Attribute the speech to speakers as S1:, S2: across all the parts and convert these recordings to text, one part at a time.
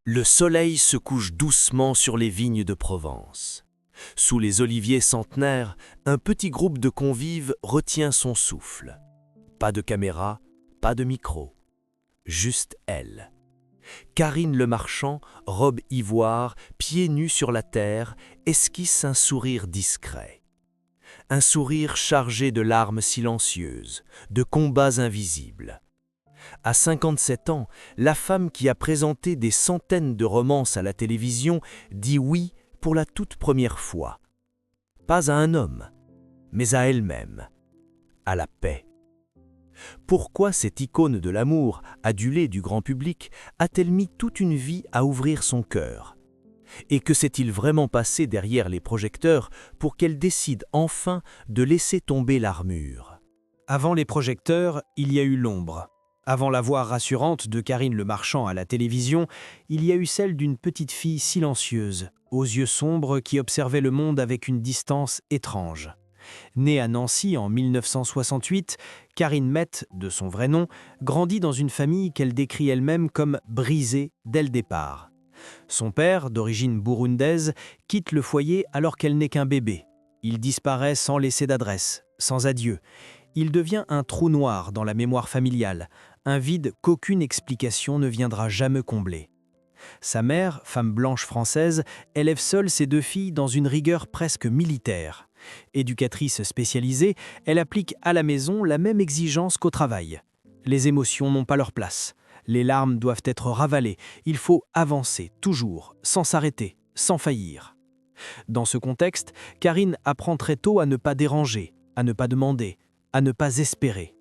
S1: Le soleil se couche doucement sur les vignes de Provence. Sous les oliviers centenaires, un petit groupe de convives retient son souffle. Pas de caméra, pas de micro. Juste elle. Karine Le Marchand, robe ivoire, pieds nus sur la terre, esquisse un sourire discret. Un sourire chargé de larmes silencieuses, de combats invisibles. À 57 ans, la femme qui a présenté des centaines de romances à la télévision dit oui pour la toute première fois. Pas à un homme, mais à elle-même, à la paix. Pourquoi cette icône de l'amour, adulée du grand public, a-t-elle mis toute une vie à ouvrir son cœur? Et que s'est-il vraiment passé derrière les projecteurs pour qu'elle décide enfin de laisser tomber l'armure?
S2: Avant les projecteurs, il y a eu l'ombre. Avant la voix rassurante de Karine Le Marchand à la télévision, il y a eu celle d'une petite fille silencieuse, aux yeux sombres qui observait le monde avec une distance étrange. Née à Nancy en 1968, Karine Mette, de son vrai nom, grandit dans une famille qu'elle décrit elle-même comme brisée dès le départ. Son père, d'origine burundaise, quitte le foyer alors qu'elle n'est qu'un bébé. Il disparaît sans laisser d'adresse, sans adieu. Il devient un trou noir dans la mémoire familiale, un vide qu'aucune explication ne viendra jamais combler. Sa mère, femme blanche française, élève seule ses deux filles dans une rigueur presque militaire. Éducatrice spécialisée, elle applique à la maison la même exigence qu'au travail. Les émotions n'ont pas leur place. Les larmes doivent être ravalées. Il faut avancer, toujours, sans s'arrêter, sans faillir. Dans ce contexte, Karine apprend très tôt à ne pas déranger, à ne pas demander, à ne pas espérer.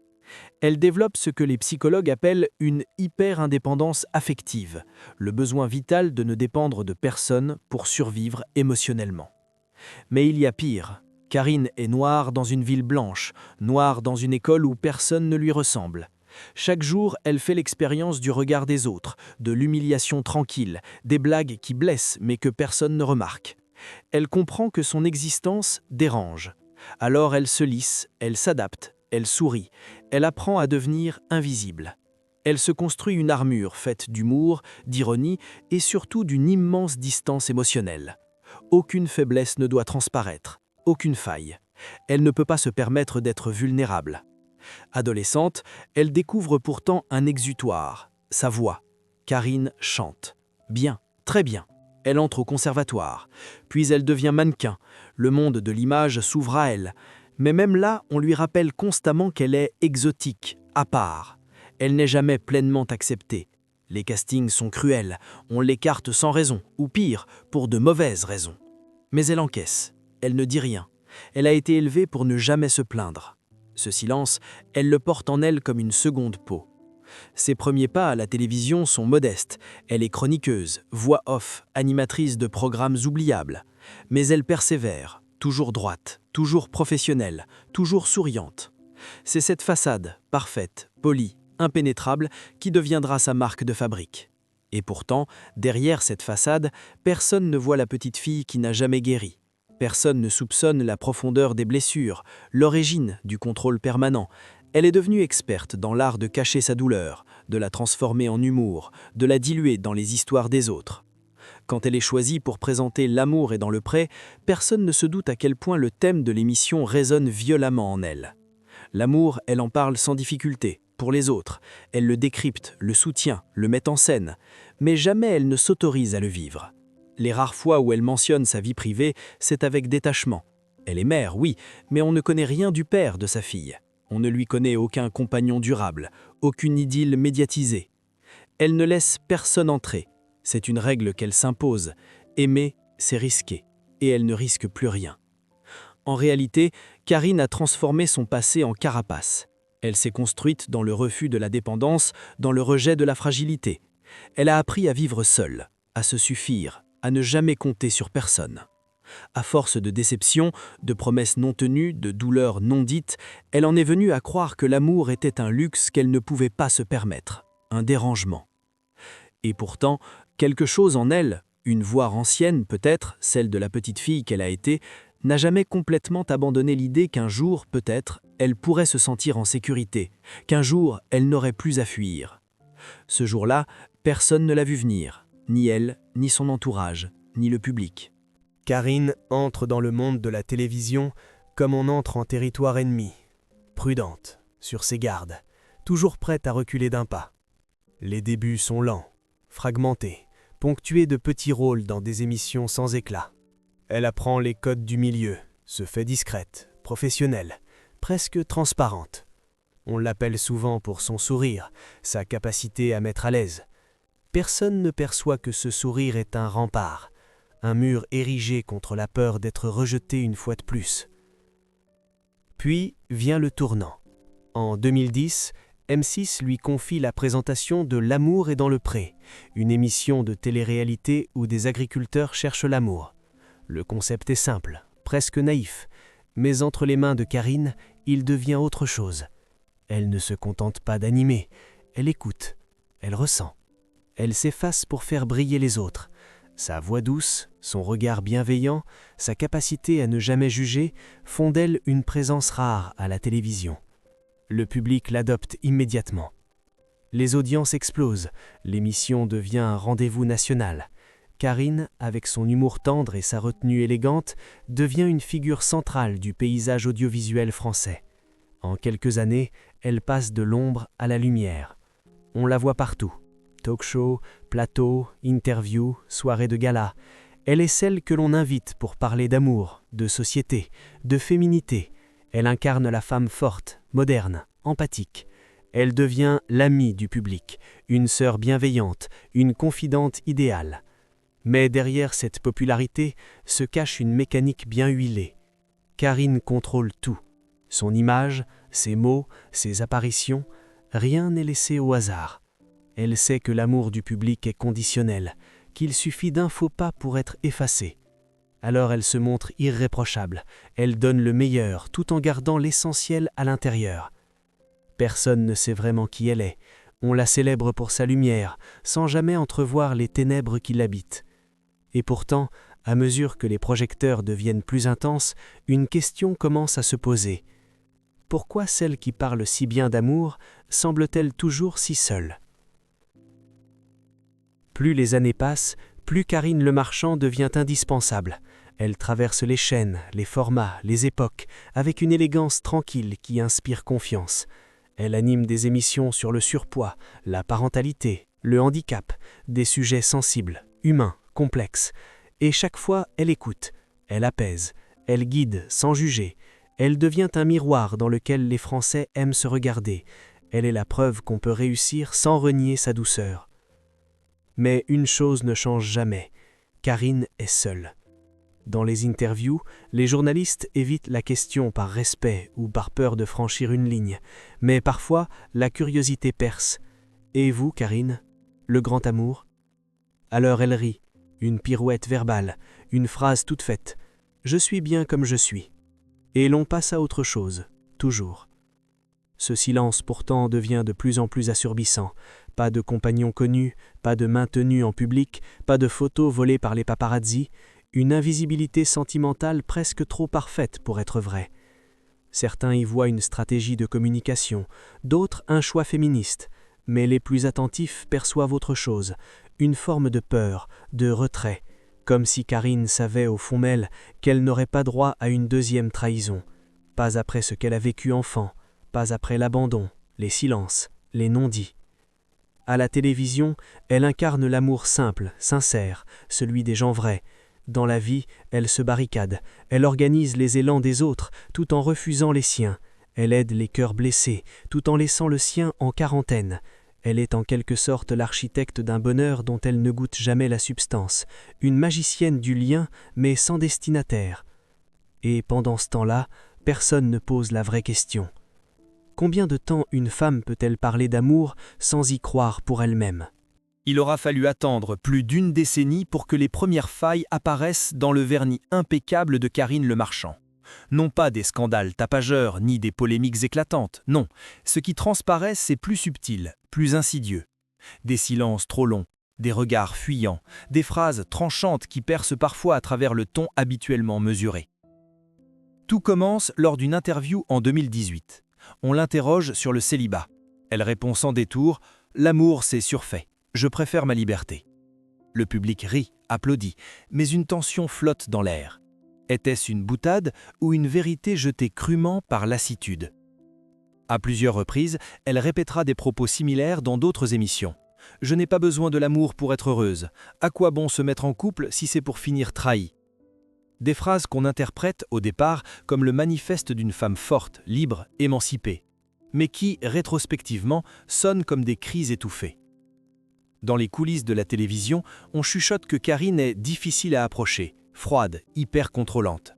S2: Elle développe ce que les psychologues appellent une hyper-indépendance affective, le besoin vital de ne dépendre de personne pour survivre émotionnellement. Mais il y a pire. Karine est noire dans une ville blanche, noire dans une école où personne ne lui ressemble. Chaque jour, elle fait l'expérience du regard des autres, de l'humiliation tranquille, des blagues qui blessent mais que personne ne remarque. Elle comprend que son existence dérange. Alors elle se lisse, elle s'adapte, elle sourit, elle apprend à devenir invisible. Elle se construit une armure faite d'humour, d'ironie et surtout d'une immense distance émotionnelle. Aucune faiblesse ne doit transparaître, aucune faille. Elle ne peut pas se permettre d'être vulnérable. Adolescente, elle découvre pourtant un exutoire, sa voix. Karine chante. Bien, très bien. Elle entre au conservatoire. Puis elle devient mannequin. Le monde de l'image s'ouvre à elle. Mais même là, on lui rappelle constamment qu'elle est exotique, à part. Elle n'est jamais pleinement acceptée. Les castings sont cruels, on l'écarte sans raison, ou pire, pour de mauvaises raisons. Mais elle encaisse, elle ne dit rien. Elle a été élevée pour ne jamais se plaindre. Ce silence, elle le porte en elle comme une seconde peau. Ses premiers pas à la télévision sont modestes. Elle est chroniqueuse, voix off, animatrice de programmes oubliables. Mais elle persévère, toujours droite, toujours professionnelle, toujours souriante. C'est cette façade, parfaite, polie, impénétrable, qui deviendra sa marque de fabrique. Et pourtant, derrière cette façade, personne ne voit la petite fille qui n'a jamais guéri. Personne ne soupçonne la profondeur des blessures, l'origine du contrôle permanent. Elle est devenue experte dans l'art de cacher sa douleur, de la transformer en humour, de la diluer dans les histoires des autres. Quand elle est choisie pour présenter L'amour est dans le pré, personne ne se doute à quel point le thème de l'émission résonne violemment en elle. L'amour, elle en parle sans difficulté, pour les autres. Elle le décrypte, le soutient, le met en scène. Mais jamais elle ne s'autorise à le vivre. Les rares fois où elle mentionne sa vie privée, c'est avec détachement. Elle est mère, oui, mais on ne connaît rien du père de sa fille. On ne lui connaît aucun compagnon durable, aucune idylle médiatisée. Elle ne laisse personne entrer. C'est une règle qu'elle s'impose. Aimer, c'est risquer. Et elle ne risque plus rien. En réalité, Karine a transformé son passé en carapace. Elle s'est construite dans le refus de la dépendance, dans le rejet de la fragilité. Elle a appris à vivre seule, à se suffire, à ne jamais compter sur personne. À force de déceptions, de promesses non tenues, de douleurs non dites, elle en est venue à croire que l'amour était un luxe qu'elle ne pouvait pas se permettre, un dérangement. Et pourtant, quelque chose en elle, une voix ancienne peut-être, celle de la petite fille qu'elle a été, n'a jamais complètement abandonné l'idée qu'un jour, peut-être, elle pourrait se sentir en sécurité, qu'un jour, elle n'aurait plus à fuir. Ce jour-là, personne ne l'a vu venir. ni elle, ni son entourage, ni le public.
S1: Karine entre dans le monde de la télévision comme on entre en territoire ennemi, prudente, sur ses gardes, toujours prête à reculer d'un pas. Les débuts sont lents, fragmentés, ponctués de petits rôles dans des émissions sans éclat. Elle apprend les codes du milieu, se fait discrète, professionnelle, presque transparente. On l'appelle souvent pour son sourire, sa capacité à mettre à l'aise. Personne ne perçoit que ce sourire est un rempart, un mur érigé contre la peur d'être rejeté une fois de plus. Puis vient le tournant. En 2010, M6 lui confie la présentation de L'amour est dans le pré, une émission de télé-réalité où des agriculteurs cherchent l'amour. Le concept est simple, presque naïf, mais entre les mains de Karine, il devient autre chose. Elle ne se contente pas d'animer, elle écoute, elle ressent. Elle s'efface pour faire briller les autres. Sa voix douce, son regard bienveillant, sa capacité à ne jamais juger font d'elle une présence rare à la télévision. Le public l'adopte immédiatement. Les audiences explosent, l'émission devient un rendez-vous national. Karine, avec son humour tendre et sa retenue élégante, devient une figure centrale du paysage audiovisuel français. En quelques années, elle passe de l'ombre à la lumière. On la voit partout. Talk-show, plateau, interview, soirée de gala. Elle est celle que l'on invite pour parler d'amour, de société, de féminité. Elle incarne la femme forte, moderne, empathique. Elle devient l'amie du public, une sœur bienveillante, une confidente idéale. Mais derrière cette popularité se cache une mécanique bien huilée. Karine contrôle tout. Son image, ses mots, ses apparitions, rien n'est laissé au hasard. Elle sait que l'amour du public est conditionnel, qu'il suffit d'un faux pas pour être effacé. Alors elle se montre irréprochable, elle donne le meilleur tout en gardant l'essentiel à l'intérieur. Personne ne sait vraiment qui elle est, on la célèbre pour sa lumière, sans jamais entrevoir les ténèbres qui l'habitent. Et pourtant, à mesure que les projecteurs deviennent plus intenses, une question commence à se poser. Pourquoi celle qui parle si bien d'amour semble-t-elle toujours si seule ? Plus les années passent, plus Karine Le Marchand devient indispensable. Elle traverse les chaînes, les formats, les époques, avec une élégance tranquille qui inspire confiance. Elle anime des émissions sur le surpoids, la parentalité, le handicap, des sujets sensibles, humains, complexes. Et chaque fois, elle écoute, elle apaise, elle guide sans juger. Elle devient un miroir dans lequel les Français aiment se regarder. Elle est la preuve qu'on peut réussir sans renier sa douceur. Mais une chose ne change jamais, Karine est seule. Dans les interviews, les journalistes évitent la question par respect ou par peur de franchir une ligne, mais parfois la curiosité perce. « Et vous, Karine, le grand amour ?» Alors elle rit, une pirouette verbale, une phrase toute faite. « Je suis bien comme je suis. » Et l'on passe à autre chose, toujours. Ce silence pourtant devient de plus en plus assourdissant. Pas de compagnons connus, pas de main tenue en public, pas de photos volées par les paparazzis, une invisibilité sentimentale presque trop parfaite pour être vraie. Certains y voient une stratégie de communication, d'autres un choix féministe, mais les plus attentifs perçoivent autre chose, une forme de peur, de retrait, comme si Karine savait au fond d'elle qu'elle n'aurait pas droit à une deuxième trahison, pas après ce qu'elle a vécu enfant, pas après l'abandon, les silences, les non-dits. À la télévision, elle incarne l'amour simple, sincère, celui des gens vrais. Dans la vie, elle se barricade, elle organise les élans des autres tout en refusant les siens. Elle aide les cœurs blessés tout en laissant le sien en quarantaine. Elle est en quelque sorte l'architecte d'un bonheur dont elle ne goûte jamais la substance, une magicienne du lien mais sans destinataire. Et pendant ce temps-là, personne ne pose la vraie question. Combien de temps une femme peut-elle parler d'amour sans y croire pour elle-même ?
S2: Il aura fallu attendre plus d'une décennie pour que les premières failles apparaissent dans le vernis impeccable de Karine Le Marchand. Non pas des scandales tapageurs ni des polémiques éclatantes, non. Ce qui transparaît, c'est plus subtil, plus insidieux. Des silences trop longs, des regards fuyants, des phrases tranchantes qui percent parfois à travers le ton habituellement mesuré. Tout commence lors d'une interview en 2018. On l'interroge sur le célibat. Elle répond sans détour « L'amour, c'est surfait. Je préfère ma liberté. »
S1: Le public rit, applaudit, mais une tension flotte dans l'air. Était-ce une boutade ou une vérité jetée crûment par lassitude? À plusieurs reprises, elle répétera des propos similaires dans d'autres émissions. « Je n'ai pas besoin de l'amour pour être heureuse. À quoi bon se mettre en couple si c'est pour finir trahi ?» Des phrases qu'on interprète au départ comme le manifeste d'une femme forte, libre, émancipée, mais qui, rétrospectivement, sonnent comme des cris étouffés. Dans les coulisses de la télévision, on chuchote que Karine est difficile à approcher, froide, hyper contrôlante.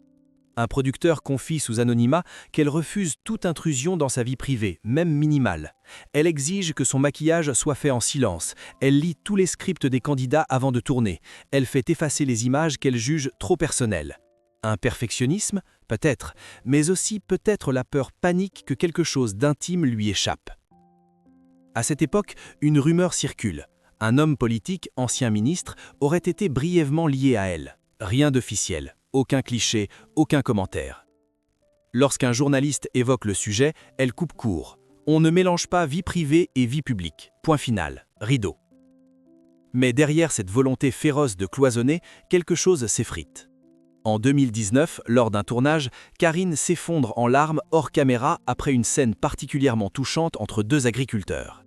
S1: Un producteur confie sous anonymat qu'elle refuse toute intrusion dans sa vie privée, même minimale. Elle exige que son maquillage soit fait en silence. Elle lit tous les scripts des candidats avant de tourner. Elle fait effacer les images qu'elle juge trop personnelles. Un perfectionnisme? Peut-être, mais aussi peut-être la peur panique que quelque chose d'intime lui échappe. À cette époque, une rumeur circule. Un homme politique, ancien ministre, aurait été brièvement lié à elle. Rien d'officiel. Aucun cliché, aucun commentaire. Lorsqu'un journaliste évoque le sujet, elle coupe court. On ne mélange pas vie privée et vie publique. Point final. Rideau. Mais derrière cette volonté féroce de cloisonner, quelque chose s'effrite. En 2019, lors d'un tournage, Karine s'effondre en larmes hors caméra après une scène particulièrement touchante entre deux agriculteurs.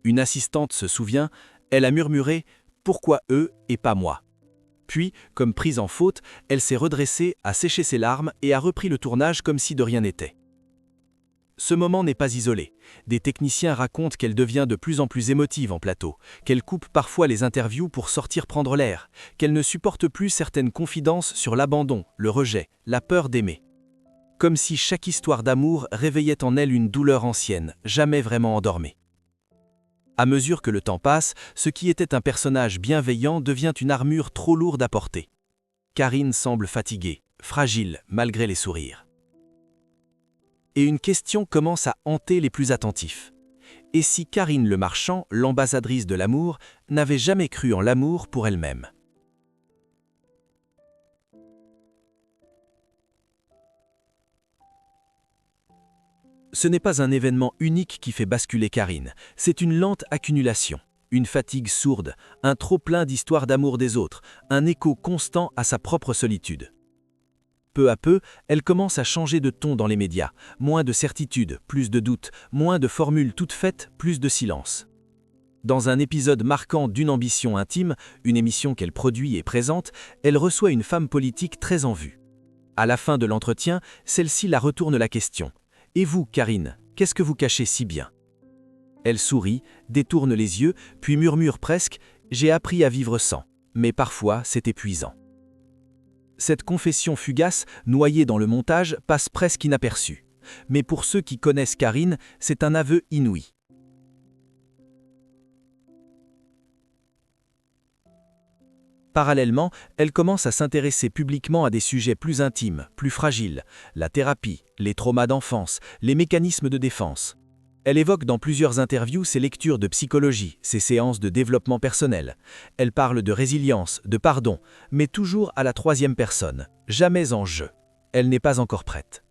S1: Une assistante se souvient, elle a murmuré « Pourquoi eux et pas moi ?» Puis, comme prise en faute, elle s'est redressée, a séché ses larmes et a repris le tournage comme si de rien n'était. Ce moment n'est pas isolé. Des techniciens racontent qu'elle devient de plus en plus émotive en plateau, qu'elle coupe parfois les interviews pour sortir prendre l'air, qu'elle ne supporte plus certaines confidences sur l'abandon, le rejet, la peur d'aimer. Comme si chaque histoire d'amour réveillait en elle une douleur ancienne, jamais vraiment endormie. À mesure que le temps passe, ce qui était un personnage bienveillant devient une armure trop lourde à porter. Karine semble fatiguée, fragile, malgré les sourires. Et une question commence à hanter les plus attentifs. Et si Karine Le Marchand, l'ambassadrice de l'amour, n'avait jamais cru en l'amour pour elle-même? Ce n'est pas un événement unique qui fait basculer Karine, c'est une lente accumulation, une fatigue sourde, un trop-plein d'histoires d'amour des autres, un écho constant à sa propre solitude. Peu à peu, elle commence à changer de ton dans les médias, moins de certitude, plus de doute, moins de formules toutes faites, plus de silence. Dans un épisode marquant d'Une ambition intime, une émission qu'elle produit et présente, elle reçoit une femme politique très en vue. À la fin de l'entretien, celle-ci la retourne la question. « Et vous, Karine, qu'est-ce que vous cachez si bien ?» Elle sourit, détourne les yeux, puis murmure presque « J'ai appris à vivre sans, mais parfois c'est épuisant. » Cette confession fugace, noyée dans le montage, passe presque inaperçue. Mais pour ceux qui connaissent Karine, c'est un aveu inouï. Parallèlement, elle commence à s'intéresser publiquement à des sujets plus intimes, plus fragiles, la thérapie, les traumas d'enfance, les mécanismes de défense. Elle évoque dans plusieurs interviews ses lectures de psychologie, ses séances de développement personnel. Elle parle de résilience, de pardon, mais toujours à la troisième personne, jamais en je. Elle n'est pas encore prête.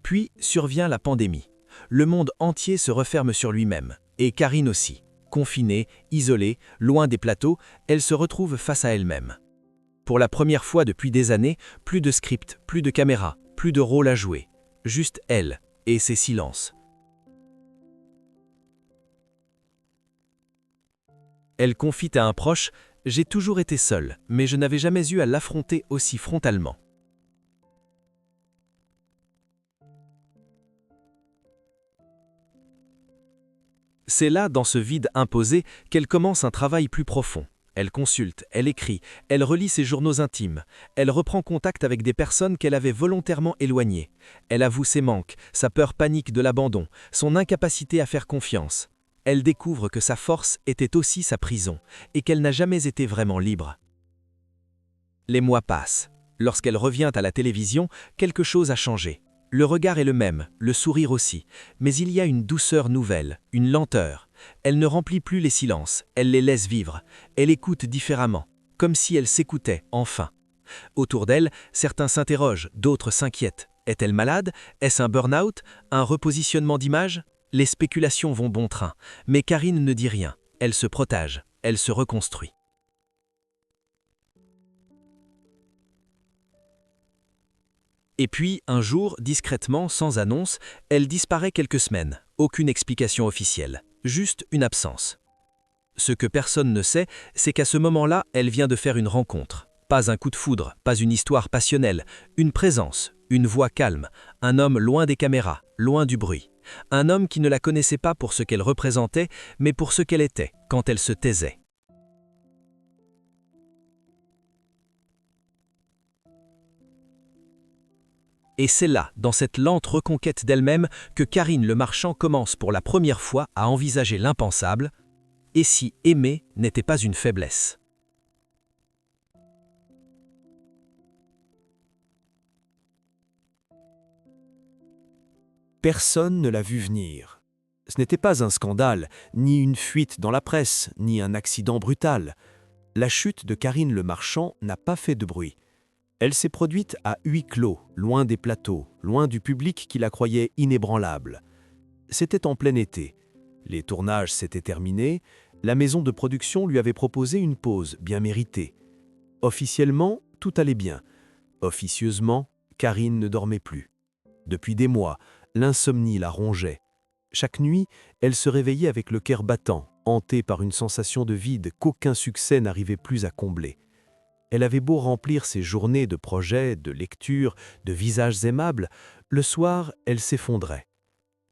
S1: Puis survient la pandémie. Le monde entier se referme sur lui-même, et Karine aussi. Confinée, isolée, loin des plateaux, elle se retrouve face à elle-même. Pour la première fois depuis des années, plus de script, plus de caméra, plus de rôle à jouer. Juste elle et ses silences. Elle confie à un proche « J'ai toujours été seule, mais je n'avais jamais eu à l'affronter aussi frontalement. » C'est là, dans ce vide imposé, qu'elle commence un travail plus profond. Elle consulte, elle écrit, elle relit ses journaux intimes, elle reprend contact avec des personnes qu'elle avait volontairement éloignées. Elle avoue ses manques, sa peur panique de l'abandon, son incapacité à faire confiance. Elle découvre que sa force était aussi sa prison, et qu'elle n'a jamais été vraiment libre. Les mois passent. Lorsqu'elle revient à la télévision, quelque chose a changé. Le regard est le même, le sourire aussi, mais il y a une douceur nouvelle, une lenteur. Elle ne remplit plus les silences, elle les laisse vivre. Elle écoute différemment, comme si elle s'écoutait, enfin. Autour d'elle, certains s'interrogent, d'autres s'inquiètent. Est-elle malade? Est-ce un burn-out? Un repositionnement d'image? Les spéculations vont bon train, mais Karine ne dit rien. Elle se protège, elle se reconstruit.
S3: Et puis, un jour, discrètement, sans annonce, elle disparaît quelques semaines. Aucune explication officielle, juste une absence. Ce que personne ne sait, c'est qu'à ce moment-là, elle vient de faire une rencontre. Pas un coup de foudre, pas une histoire passionnelle, une présence, une voix calme, un homme loin des caméras, loin du bruit. Un homme qui ne la connaissait pas pour ce qu'elle représentait, mais pour ce qu'elle était, quand elle se taisait. Et c'est là, dans cette lente reconquête d'elle-même, que Karine Le Marchand commence pour la première fois à envisager l'impensable. Et si aimer n'était pas une faiblesse?
S1: Personne ne l'a vu venir. Ce n'était pas un scandale, ni une fuite dans la presse, ni un accident brutal. La chute de Karine Le Marchand n'a pas fait de bruit. Elle s'est produite à huis clos, loin des plateaux, loin du public qui la croyait inébranlable. C'était en plein été. Les tournages s'étaient terminés, la maison de production lui avait proposé une pause bien méritée. Officiellement, tout allait bien. Officieusement, Karine ne dormait plus. Depuis des mois, l'insomnie la rongeait. Chaque nuit, elle se réveillait avec le cœur battant, hantée par une sensation de vide qu'aucun succès n'arrivait plus à combler. Elle avait beau remplir ses journées de projets, de lectures, de visages aimables, le soir, elle s'effondrait.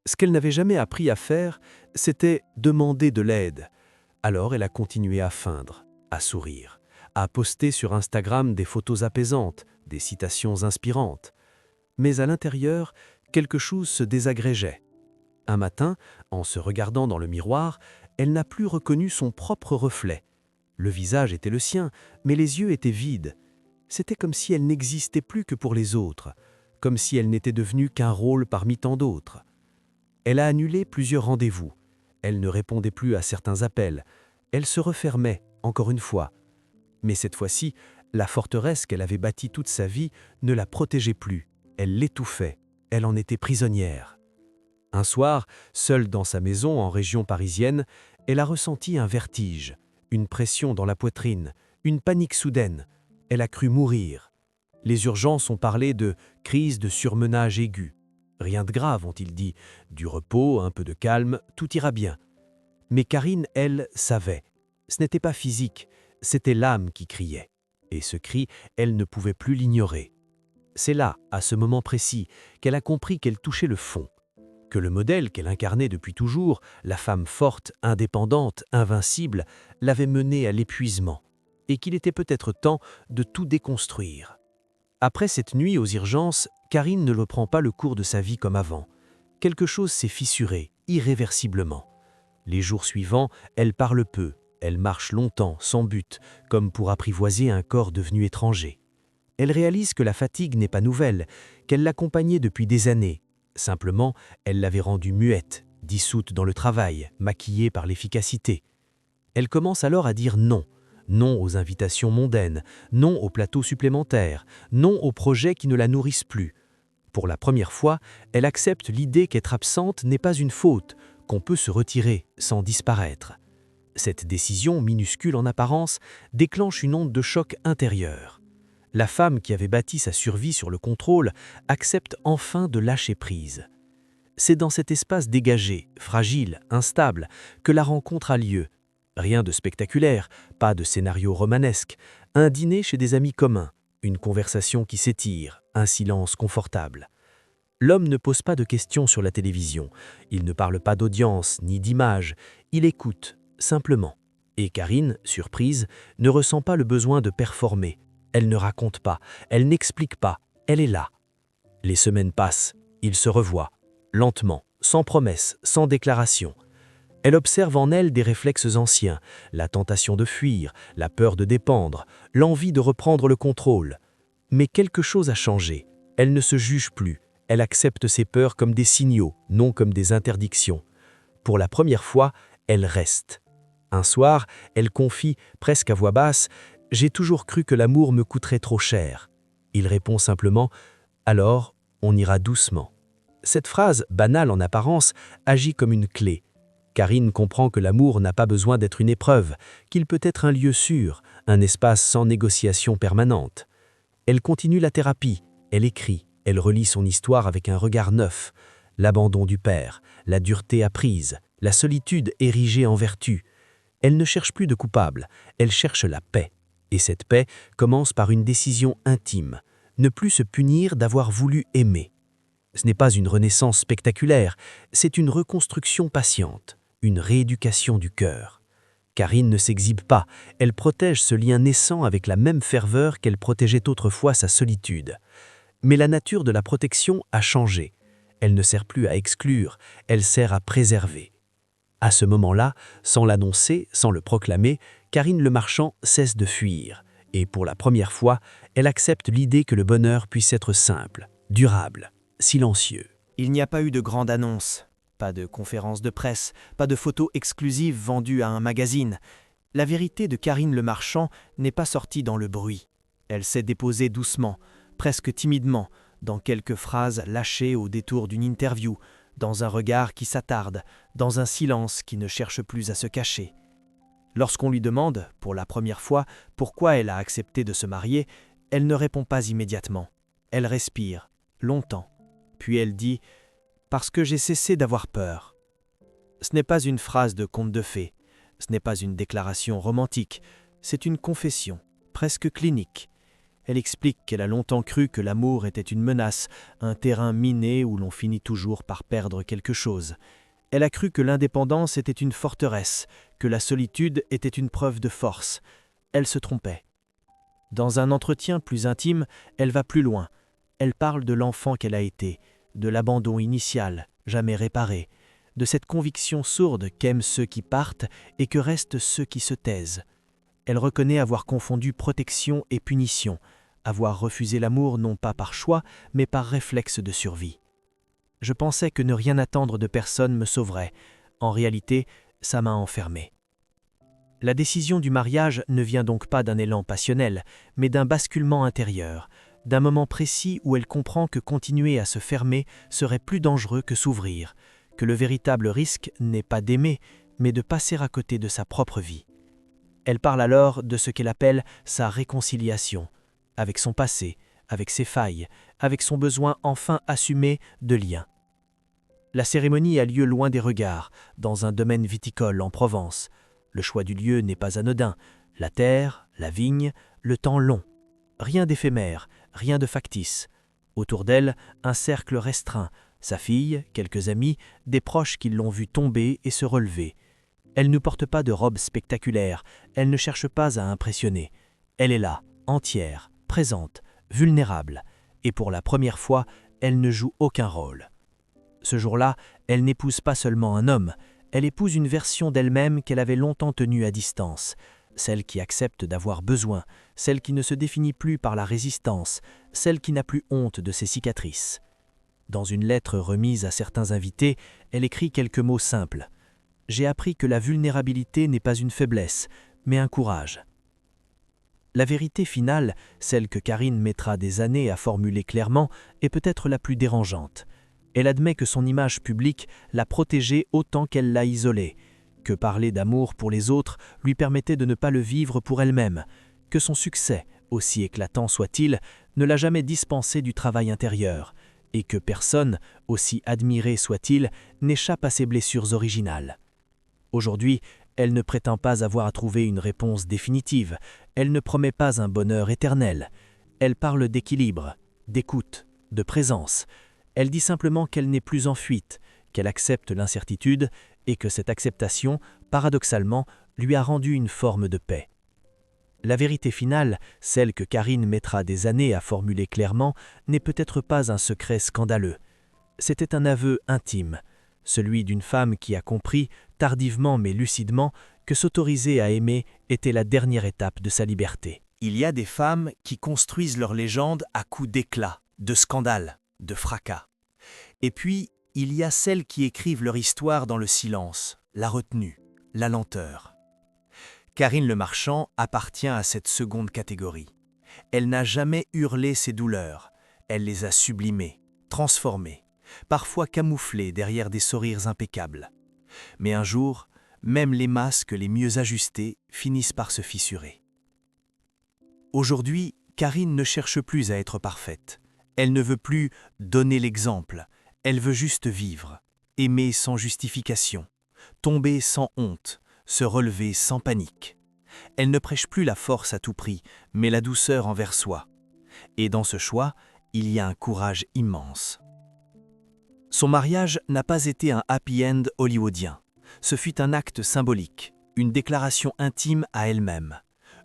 S1: Ce qu'elle n'avait jamais appris à faire, c'était demander de l'aide. Alors elle a continué à feindre, à sourire, à poster sur Instagram des photos apaisantes, des citations inspirantes. Mais à l'intérieur, quelque chose se désagrégeait. Un matin, en se regardant dans le miroir, elle n'a plus reconnu son propre reflet. Le visage était le sien, mais les yeux étaient vides. C'était comme si elle n'existait plus que pour les autres, comme si elle n'était devenue qu'un rôle parmi tant d'autres. Elle a annulé plusieurs rendez-vous. Elle ne répondait plus à certains appels. Elle se refermait, encore une fois. Mais cette fois-ci, la forteresse qu'elle avait bâtie toute sa vie ne la protégeait plus. Elle l'étouffait. Elle en était prisonnière. Un soir, seule dans sa maison en région parisienne, elle a ressenti un vertige, une pression dans la poitrine, une panique soudaine. Elle a cru mourir. Les urgences ont parlé de crise de surmenage aigu. Rien de grave, ont-ils dit. Du repos, un peu de calme, tout ira bien. Mais Karine, elle, savait. Ce n'était pas physique, c'était l'âme qui criait. Et ce cri, elle ne pouvait plus l'ignorer. C'est là, à ce moment précis, qu'elle a compris qu'elle touchait le fond. Que le modèle qu'elle incarnait depuis toujours, la femme forte, indépendante, invincible, l'avait menée à l'épuisement. Et qu'il était peut-être temps de tout déconstruire. Après cette nuit aux urgences, Karine ne reprend pas le cours de sa vie comme avant. Quelque chose s'est fissuré, irréversiblement. Les jours suivants, elle parle peu, elle marche longtemps, sans but, comme pour apprivoiser un corps devenu étranger. Elle réalise que la fatigue n'est pas nouvelle, qu'elle l'accompagnait depuis des années. Simplement, elle l'avait rendue muette, dissoute dans le travail, maquillée par l'efficacité. Elle commence alors à dire non. Non aux invitations mondaines, non aux plateaux supplémentaires, non aux projets qui ne la nourrissent plus. Pour la première fois, elle accepte l'idée qu'être absente n'est pas une faute, qu'on peut se retirer sans disparaître. Cette décision, minuscule en apparence, déclenche une onde de choc intérieur. La femme qui avait bâti sa survie sur le contrôle accepte enfin de lâcher prise. C'est dans cet espace dégagé, fragile, instable, que la rencontre a lieu. Rien de spectaculaire, pas de scénario romanesque, un dîner chez des amis communs, une conversation qui s'étire, un silence confortable. L'homme ne pose pas de questions sur la télévision, il ne parle pas d'audience ni d'image, il écoute, simplement. Et Karine, surprise, ne ressent pas le besoin de performer. Elle ne raconte pas, elle n'explique pas, elle est là. Les semaines passent, ils se revoient, lentement, sans promesse, sans déclaration. Elle observe en elle des réflexes anciens, la tentation de fuir, la peur de dépendre, l'envie de reprendre le contrôle. Mais quelque chose a changé. Elle ne se juge plus. Elle accepte ses peurs comme des signaux, non comme des interdictions. Pour la première fois, elle reste. Un soir, elle confie, presque à voix basse, « J'ai toujours cru que l'amour me coûterait trop cher. » Il répond simplement, « Alors, on ira doucement. » Cette phrase, banale en apparence, agit comme une clé. Karine comprend que l'amour n'a pas besoin d'être une épreuve, qu'il peut être un lieu sûr, un espace sans négociation permanente. Elle continue la thérapie, elle écrit, Elle relit son histoire avec un regard neuf. L'abandon du père, la dureté apprise, la solitude érigée en vertu. Elle ne cherche plus de coupable, elle cherche la paix. Et cette paix commence par une décision intime, ne plus se punir d'avoir voulu aimer. Ce n'est pas une renaissance spectaculaire, c'est une reconstruction patiente, une rééducation du cœur. Karine ne s'exhibe pas, elle protège ce lien naissant avec la même ferveur qu'elle protégeait autrefois sa solitude. Mais la nature de la protection a changé. Elle ne sert plus à exclure, elle sert à préserver. À ce moment-là, sans l'annoncer, sans le proclamer, Karine Le Marchand cesse de fuir. Et pour la première fois, elle accepte l'idée que le bonheur puisse être simple, durable, silencieux.
S2: Il n'y a pas eu de grande annonce, pas de conférence de presse, pas de photos exclusives vendues à un magazine. La vérité de Karine Le Marchand n'est pas sortie dans le bruit. Elle s'est déposée doucement, presque timidement, dans quelques phrases lâchées au détour d'une interview, dans un regard qui s'attarde, dans un silence qui ne cherche plus à se cacher. Lorsqu'on lui demande, pour la première fois, pourquoi elle a accepté de se marier, elle ne répond pas immédiatement. Elle respire, longtemps. Puis elle dit « Parce que j'ai cessé d'avoir peur ». Ce n'est pas une phrase de conte de fées, ce n'est pas une déclaration romantique, c'est une confession, presque clinique. Elle explique qu'elle a longtemps cru que l'amour était une menace, un terrain miné où l'on finit toujours par perdre quelque chose. Elle a cru que l'indépendance était une forteresse, que la solitude était une preuve de force. Elle se trompait. Dans un entretien plus intime, elle va plus loin. Elle parle de l'enfant qu'elle a été, de l'abandon initial, jamais réparé, de cette conviction sourde qu'aiment ceux qui partent et que restent ceux qui se taisent. Elle reconnaît avoir confondu protection et punition, avoir refusé l'amour non pas par choix, mais par réflexe de survie. Je pensais que ne rien attendre de personne me sauverait. En réalité, ça m'a enfermé. La décision du mariage ne vient donc pas d'un élan passionnel, mais d'un basculement intérieur, d'un moment précis où elle comprend que continuer à se fermer serait plus dangereux que s'ouvrir, que le véritable risque n'est pas d'aimer, mais de passer à côté de sa propre vie. Elle parle alors de ce qu'elle appelle sa réconciliation, avec son passé, avec ses failles, avec son besoin enfin assumé de lien. La cérémonie a lieu loin des regards, dans un domaine viticole en Provence. Le choix du lieu n'est pas anodin. La terre, la vigne, le temps long. Rien d'éphémère, rien de factice. Autour d'elle, un cercle restreint, sa fille, quelques amis, des proches qui l'ont vue tomber et se relever. Elle ne porte pas de robe spectaculaire, elle ne cherche pas à impressionner. Elle est là, entière, présente, vulnérable, et pour la première fois, elle ne joue aucun rôle. Ce jour-là, elle n'épouse pas seulement un homme, elle épouse une version d'elle-même qu'elle avait longtemps tenue à distance, celle qui accepte d'avoir besoin, celle qui ne se définit plus par la résistance, celle qui n'a plus honte de ses cicatrices. Dans une lettre remise à certains invités, elle écrit quelques mots simples. « J'ai appris que la vulnérabilité n'est pas une faiblesse, mais un courage. » La vérité finale, celle que Karine mettra des années à formuler clairement, est peut-être la plus dérangeante. Elle admet que son image publique l'a protégée autant qu'elle l'a isolée, que parler d'amour pour les autres lui permettait de ne pas le vivre pour elle-même, que son succès, aussi éclatant soit-il, ne l'a jamais dispensé du travail intérieur, et que personne, aussi admiré soit-il, n'échappe à ses blessures originales. Aujourd'hui, elle ne prétend pas avoir à trouver une réponse définitive, elle ne promet pas un bonheur éternel, elle parle d'équilibre, d'écoute, de présence. Elle dit simplement qu'elle n'est plus en fuite, qu'elle accepte l'incertitude et que cette acceptation, paradoxalement, lui a rendu une forme de paix. La vérité finale, celle que Karine mettra des années à formuler clairement, n'est peut-être pas un secret scandaleux. C'était un aveu intime, celui d'une femme qui a compris, tardivement mais lucidement, que s'autoriser à aimer était la dernière étape de sa liberté. Il y a des femmes qui construisent leur légende à coups d'éclat, de scandale, de fracas. Et puis, il y a celles qui écrivent leur histoire dans le silence, la retenue, la lenteur. Karine Le Marchand appartient à cette seconde catégorie. Elle n'a jamais hurlé ses douleurs, elle les a sublimées, transformées, parfois camouflées derrière des sourires impeccables. Mais un jour, même les masques les mieux ajustés finissent par se fissurer. Aujourd'hui, Karine ne cherche plus à être parfaite.
S1: Elle ne veut plus donner l'exemple, elle veut juste vivre, aimer sans justification, tomber sans honte, se relever sans panique. Elle ne prêche plus la force à tout prix, mais la douceur envers soi. Et dans ce choix, il y a un courage immense. Son mariage n'a pas été un happy end hollywoodien. Ce fut un acte symbolique, une déclaration intime à elle-même.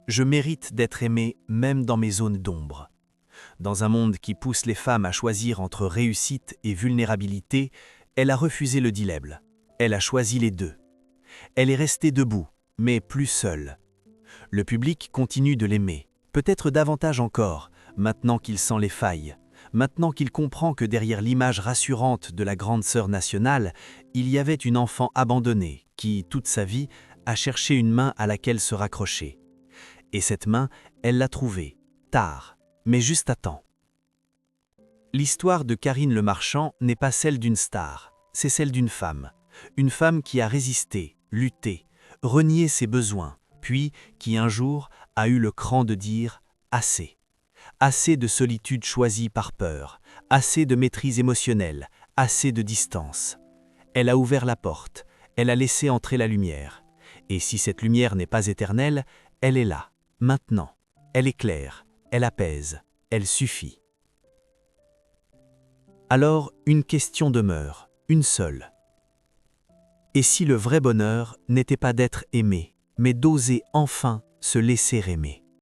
S1: Je mérite d'être aimée même dans mes zones d'ombre. Dans un monde qui pousse les femmes à choisir entre réussite et vulnérabilité, elle a refusé le dilemme. Elle a choisi les deux. Elle est restée debout, mais plus seule. Le public continue de l'aimer, peut-être davantage encore, maintenant qu'il sent les failles, maintenant qu'il comprend que derrière l'image rassurante de la grande sœur nationale, il y avait une enfant abandonnée qui, toute sa vie, a cherché une main à laquelle se raccrocher. Et cette main, elle l'a trouvée, tard, mais juste à temps. L'histoire de Karine Le Marchand n'est pas celle d'une star, c'est celle d'une femme qui a résisté, lutté, renié ses besoins, puis qui un jour a eu le cran de dire « assez ». Assez de solitude choisie par peur, assez de maîtrise émotionnelle, assez de distance. Elle a ouvert la porte, elle a laissé entrer la lumière. Et si cette lumière n'est pas éternelle, elle est là, maintenant. Elle éclaire, elle apaise, elle suffit. Alors, une question demeure, une seule. Et si le vrai bonheur n'était pas d'être aimé, mais d'oser enfin se laisser aimer ?